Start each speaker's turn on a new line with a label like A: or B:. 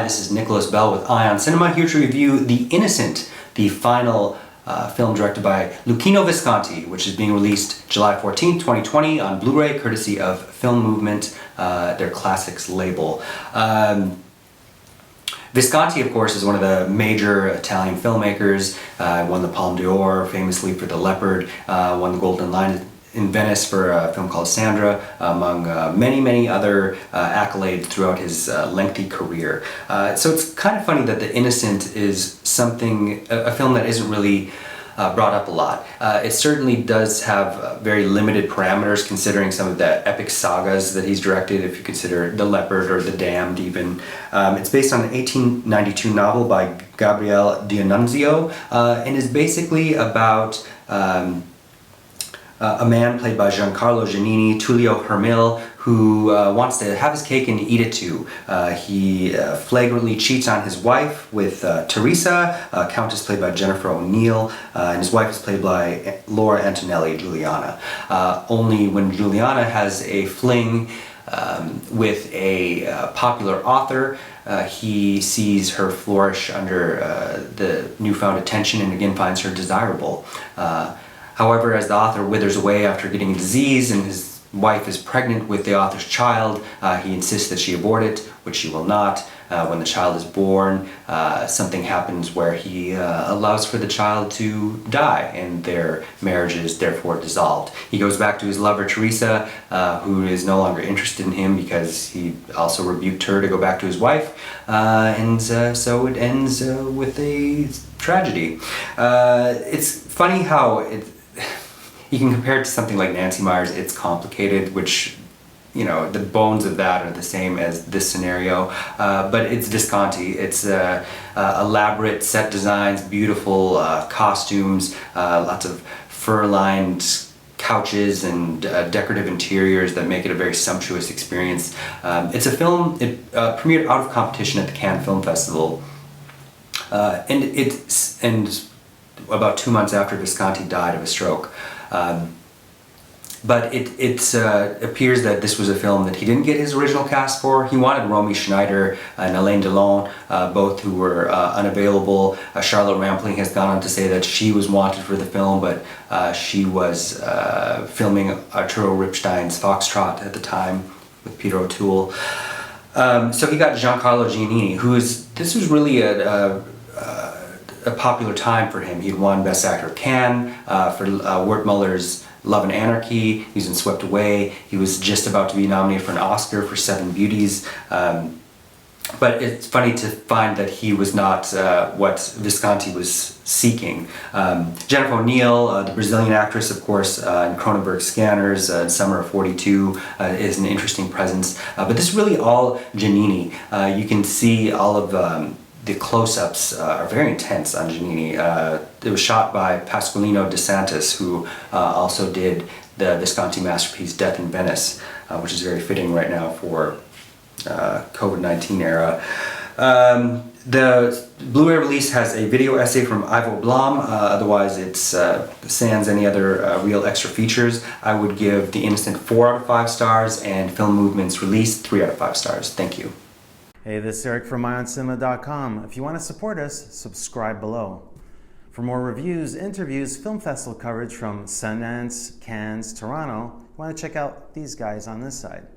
A: This is Nicholas Bell with IONCINEMA, here to review The Innocent, the final film directed by Luchino Visconti, which is being released July 14, 2020 on Blu-ray, courtesy of Film Movement, their classics label. Visconti, of course, is one of the major Italian filmmakers. Won the Palme d'Or famously for The Leopard, won the Golden Lion in Venice for a film called Sandra, among many other accolades throughout his lengthy career. So it's kind of funny that The Innocent is a film that isn't really brought up a lot. It certainly does have very limited parameters considering some of the epic sagas that he's directed, if you consider The Leopard or The Damned even. It's based on an 1892 novel by Gabriele D'Annunzio and is basically about a man played by Giancarlo Giannini, Tullio Hermil, who wants to have his cake and eat it too. He flagrantly cheats on his wife with Teresa, Countess played by Jennifer O'Neill, and his wife is played by Laura Antonelli, Juliana. Only when Juliana has a fling with a popular author, he sees her flourish under the newfound attention and again finds her desirable. However, as the author withers away after getting a disease and his wife is pregnant with the author's child, he insists that she abort it, which she will not. When the child is born, something happens where he allows for the child to die, and their marriage is therefore dissolved. He goes back to his lover Teresa, who is no longer interested in him because he also rebuked her to go back to his wife, and so it ends with a tragedy. It's funny how you can compare it to something like Nancy Meyer's It's Complicated, which, you know, the bones of that are the same as this scenario, but it's Visconti. It's elaborate set designs, beautiful costumes, lots of fur-lined couches and decorative interiors that make it a very sumptuous experience. It's a film, it premiered out of competition at the Cannes Film Festival, and about 2 months after Visconti died of a stroke. But it appears that this was a film that he didn't get his original cast for. He wanted Romy Schneider and Alain Delon, both who were unavailable. Charlotte Rampling has gone on to say that she was wanted for the film, but she was filming Arturo Ripstein's Foxtrot at the time with Peter O'Toole. So he got Giancarlo Giannini, this was really a popular time for him. He'd won Best Actor at Cannes for Wertmüller's Love and Anarchy. He was in Swept Away. He was just about to be nominated for an Oscar for Seven Beauties. But it's funny to find that he was not what Visconti was seeking. Jennifer O'Neill, the Brazilian actress, of course, in Cronenberg's Scanners, Summer of 42, is an interesting presence. But this is really all Giannini. You can see all of the close-ups are very intense on Giannini. It was shot by Pasqualino De Santis, who also did the Visconti masterpiece Death in Venice, which is very fitting right now for COVID-19 era. The Blu-ray release has a video essay from Ivo Blom, otherwise it's sans any other real extra features. I would give The Innocent 4 out of 5 stars and Film Movement's release 3 out of 5 stars. Thank you.
B: Hey, this is Eric from IONCINEMA.com. If you want to support us, subscribe below. For more reviews, interviews, film festival coverage from Sundance, Cannes, Toronto, you want to check out these guys on this side.